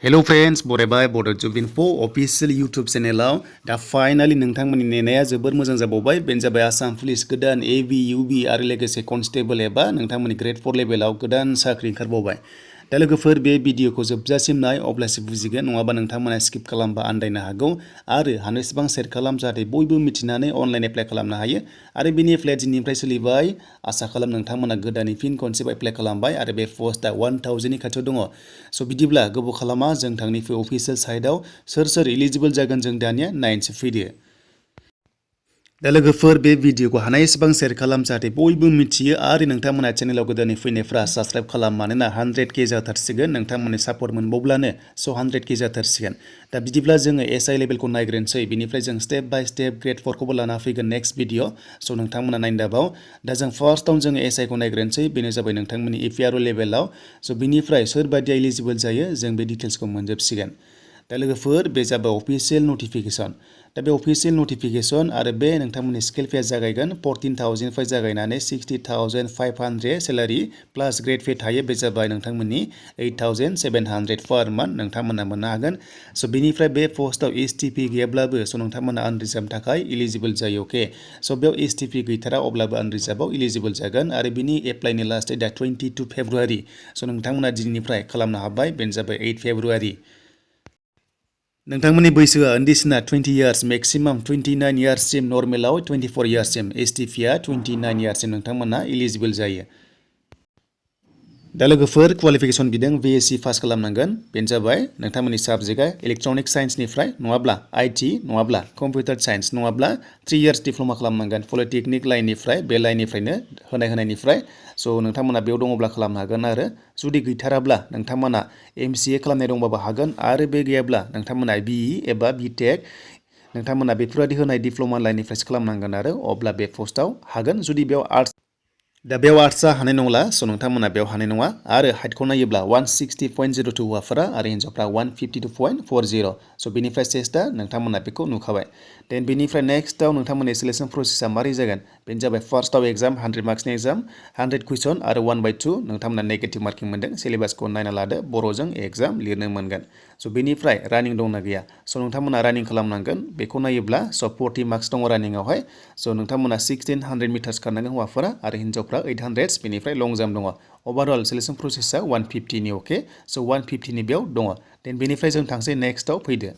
Hello friends, बरायबाय Bodo Info official YouTube channel दा finally नोंथांमोननि नेनाया जोबोर मोजां जाबावबाय बेनो जाबाय आसाम पुलिस गोदान AV UB आरो लोगोसे कनस्टेबल एबा नोंथांमोननि ग्रेड 4 लेभेलाव गोदान साख्रि ओंखारबावबाय दा लोगोफोर बे भिडिअखौ जोबजासिम नाय अब्लासो बुजिगोन नङाबा नोंथांमोना स्किप खालामबा आन्दायनो हागौ आरो हानायसेबां शेयार खालाम जाहाथे बयबो मिथिनानै अनलाइन एप्लाइ खालामनो हायो आरो बेनि एप्लाइआ दिनैनिफ्राय सोलिबाय आसा खालाम नोंथांमोना गोदानै फिन खनसेबाव एप्लाइ खालामबाय आरो बे पस्टआ 1000 नि खाथियाव दङ स' बिदिब्ला गोबाव खालामा जों थांनिफ्राय अफिसियेल साइटआव सोर एलिजिबल जागोन जों दानिया नायनोसै फैदो दा लोगोफोर बे भिडिअखौ हानायसेबां शेयार खालाम जाहाथे बयबो मिथियो आरो नोंथांमोना चेनेलाव गोदानै फैनायफ्रा साबस्क्राइब खालाम मानोना 100K जाथारसिगोन नोंथांमोननि सापर्ट मोनबावब्लानो स' 100K जाथारसिगोन दा बिदिब्ला जोङो SI लेभेलखौ नायग्रोनोसै बिनिफ्राय जों स्टेप बाय स्टेप ग्रेड 4 खौबो लाना फैगोन नेक्स्ट भिडिअ स' नोंथांमोना नायनो दाबाव दा जों फार्स्टआव जोङो SI खौ नायग्रोनोसै बेनो जाबाय नोंथांमोननि APRO लेभेलाव स' बिनिफ्राय सोरबायदि एलिजिबल जायो जों बे डिटेल्सखौ मोनजोबसिगोन दा लोगोफोर बे जाबाय अफिसियेल नटिफिकेशन दा बे अफिसियेल नटिफिकेशन आरो बे नोंथांमोननि स्केल पेआ जागायगोन 14,000 निफ्राय जागायनानै 60,500 सेलारि प्लास ग्रेड पे थायो बे जाबाय नोंथांमोननि 8,700 पर मान्थ नोंथांमोना मोननो हागोन स' बेनिफ्राय बे पस्टआव STP गैयाब्लाबो स' नोंथांमोना आनरिजार्भ थाखाय इलिजिबल जायो अके स' बेयाव STP गैथारा अब्लाबो आनरिजार्भआव इलिजिबल जागोन आरो बिनि एप्लाइनि लास्ट डेटआ 22 फेब्रुवारि स' नोंथांमोना दिनैनिफ्राय खालामनो हाबाय बेनो जाबाय 8 फेब्रुवारि नोंथांमोननि बैसोआ उन्दैसिना 20 इयार्स मेक्सिमाम 29 इयार्ससिम नर्मेलाव 24 इयार्ससिम STPआ 29 इयार्ससिम नोंथांमोना इलिजिबल जायो दा लोगोफोर क्वालिफिकेशन बिदों BSc पास खालामनांगोन बेनो जाबाय नोंथांमोननि साबजेक्टआ इलेक्ट्रनिक साइन्सनिफ्राय नङाब्ला IT नङाब्ला कम्पिउटार साइन्स नङाब्ला 3 इयार्स डिप्ल'मा खालामनांगोन पलिटेकनिक लाइननिफ्राय बे लाइननिफ्रायनो होनायनिफ्राय स' नोंथांमोना बेयाव दङब्ला खालामनो हागोन आरो जुदि गैथाराब्ला नोंथांमोना MCA खालामनाय दंबाबो हागोन आरो बे गैयाब्ला नोंथांमोना BE एबा BTech नोंथांमोना बेफोरबायदि होनाय डिप्ल'मा लाइननिफ्रायसो खालामनांगोन आरो अब्ला बे पस्टआव हागोन जुदि बेयाव आर्ट्स दा बेयाव आर्ट्सआ हानाय नंला स' नोंथांमोना बेयाव हानाय नङा आरो हाइटखौ नायोब्ला 160.02 हौवाफोरा आरो हिन्जावफ्रा 152.40 स' बेनिफ्राय चेस्टआ नोंथांमोना बेखौ नुखाबाय देन बेनिफ्राय नेक्स्टआव नोंथांमोननि सिलेक्शन प्रसेसआ मारै जागोन बेनो जाबाय फार्स्टआव एग्जाम 100 मार्क्सनि एग्जाम 100 कुइसन आरो 1/2 नोंथांमोना नेगेटिभ मार्किं मोनदों सिलेबासखौ नायना लादो बर'जों एग्जाम लिरनो मोनगोन स' बेनिफ्राय रानिं दंना गैया स' नोंथांमोना रानिं खालामनांगोन बेखौ नायोब्ला स' 40 मार्क्स दङ रानिंआवहाय स' नोंथांमोना 1600 मिटार्स खारनांगोन हौवाफोरा आरो हिन्जावफ्रा 800 बेनिफ्राय लं जाम्प दङ ओभारअल सिलेक्शन प्रसेसआ 150 नि अके स' 150 नि बेयाव दङ देन बेनिफ्राय जों थांसै नेक्स्टआव फैदो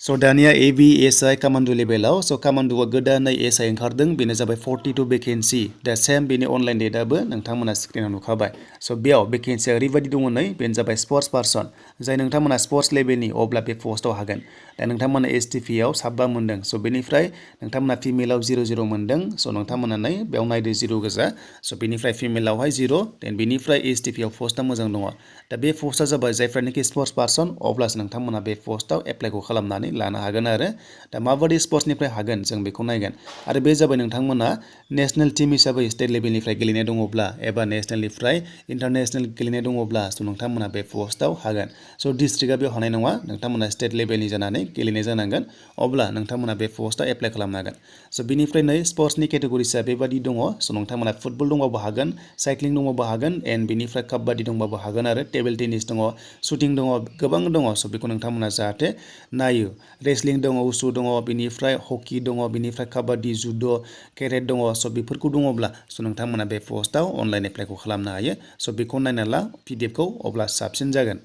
स' दानिया AV SI कमान्डो लेभेलाव स' कमान्डोआ गोदानै SI ओंखारदों बेनो जाबाय 42 भेकेन्सि दा सेम बेनि अनलाइन डेटआबो नोंथांमोना स्क्रिनाव नुखाबाय स' बेयाव भेकेन्सिया ओरैबायदि दङ नै बेनो जाबाय स्पर्ट्स पार्सन जाय नोंथांमोना स्पर्ट्स लेभेलनि अब्ला बे पस्टआव हागोन दा नोंथांमोना STPआव 7 मोनदों स' बेनिफ्राय नोंथांमोना फिमेलाव 0 मोनदों स' नोंथांमोना बेयाव नायदो 0 गोजा स' बेनिफ्राय फिमेलावहाय 0 देन बेनिफ्राय STPआव पस्टआ मोजां दङ दा बे पस्टआ जाबाय जायफ्रानोखि स्पर्ट्स पार्सन अब्लासो नोंथांमोना बे पस्टआव एप्लाइखौ खालामनानै लानो हागोन आरो दा माबायदि स्पर्ट्सनिफ्राय हागोन जों बेखौ नायगोन आरो बे जाबाय नोंथांमोना नेशनेल टीम हिसाबै स्टेट लेभेलनिफ्राय गेलेनाय दङब्ला एबा नेशनेलनिफ्राय इन्टारनेशनेल गेलेनाय दङब्ला स' नोंथांमोना बे पस्टआव हागोन स' डिस्ट्रिक्टआ बेयाव हानाय नङा नोंथांमोना स्टेट लेभेलनि जानानै गेलेनाय जानांगोन अब्ला नोंथांमोना बे पस्टआव एप्लाइ खालामनो हागोन स' बेनिफ्राय नै स्पर्ट्सनि केटेगरिसआ बेबादि दङ स' नोंथांमोना फुटबल दंबाबो हागोन साइक्लिं दंबाबो हागोन एन्ड बेनिफ्राय काबाडि दंबाबो हागोन आरो टेबोल टेनिस दङ शुटिं दङ गोबां दङ स' बेखौ नोंथांमोना जाहाथे नायो रेसलिं दङ उसु दङ बेनिफ्राय हकि दङ बेनिफ्राय काबाडि जुद' केरेट दङ स' बेफोरखौ दङब्ला स' नोंथांमोना बे पस्टआव अनलाइन एप्लाइखौ खालामनो हायो स' बेखौ नायना ला PDFखौ अब्ला साबसिन जागोन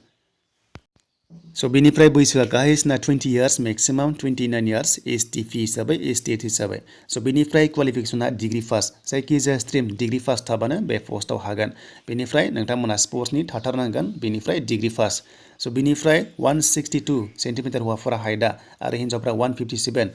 स' बेनिफ्राय बैसोआ गाहायसिना 20 इयार्स मेक्सिमाम 29 इयार्स STP हिसाबै STT हिसाबै स' बेनिफ्राय क्वालिफिकेसना डिग्री पास जायखिजाया स्ट्रिम डिग्री पास थाबानो बे पस्टआव हागोन बेनिफ्राय नोंथांमोना स्पर्ट्सनि थाथारनांगोन बेनिफ्राय डिग्री पास स' बेनिफ्राय 162 सेन्टिमिटार हौवाफोरा हाइटआ आरो हिन्जावफ्रा 157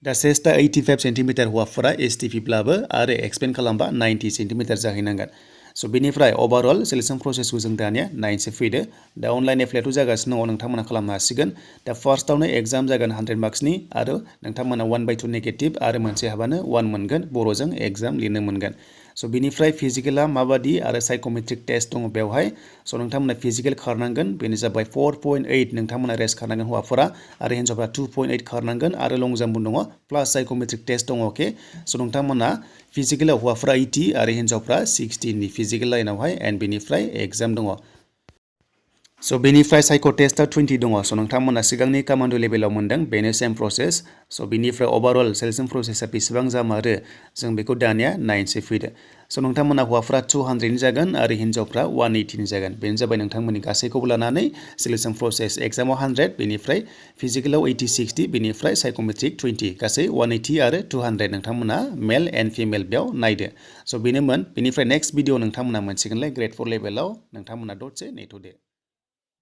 दा चेस्टआ 85 सेन्टिमिटार हौवाफोरा STPब्लाबो आरो एक्सपेन्ड खालामबा 90 सेन्टिमिटार जाहैनांगोन स' बेनिफ्राय ओभारअल सिलेक्शन प्रसेसखौ जों दानिया नायनोसै फैदो दा अनलाइन एप्लाइथ' जागासिनो दङ नोंथांमोना खालामनो हासिगोन दा फार्स्टआवनो एग्जाम जागोन 100 मार्क्सनि आरो नोंथांमोना 1/2 नेगेटिभ आरो मोनसे हाबानो 1 मोनगोन बर'जों एग्जाम लिरनो मोनगोन स' बेनिफ्राय फिजिकेला माबादि आरो साइक'मेट्रिक टेस्ट दङ बेवहाय स' नोंथांमोना फिजिकेल खारनांगोन बेनो जाबाय 4.8 नोंथांमोना रेस्ट खारनांगोन हौवाफोरा आरो हिन्जावफ्रा 2.8 खारनांगोन आरो लं जाम्पबो दङ प्लास साइक'मेट्रिक टेस्ट दङ अके स' नोंथांमोना फिजिकेलाव हौवाफोरा 80 आरो हिन्जावफ्रा 60 नि फिजिकेल लाइनावहाय एन्ड बेनिफ्राय एग्जाम दङ स' बेनिफ्राय साइक' टेस्टआ 20 दङ स' नोंथांमोना सिगांनि कमान्ड' लेभेलाव मोनदों बेनो सेम प्रसेस स' बेनिफ्राय ओभारअल सेलेक्सन प्रसेसआ बेसेबां जामारो जों बेखौ दानिया नायनोसै फैदो स' नोंथांमोना हौवाफ्रा 200 जागोन आरो हिन्जावफ्रा 180 जागोन बेनो जाबाय नोंथांमोननि गासैखौबो लानानै सेलेक्सन प्रसेस एग्जामाव 100 बेनिफ्राय फिजिकेलाव 80-60 बेनिफ्राय साइक'मेट्रिक 20 गासै 180 आरो 200 नोंथांमोना मेल एन्ड फिमेल बेयाव नायदो स' बेनोमोन बेनिफ्राय नेक्स्ट भिडिअ नोंथांमोना मोनसिगोनलाय ग्रेड 4 लेभेलाव नोंथांमोना दसे नेथ'दो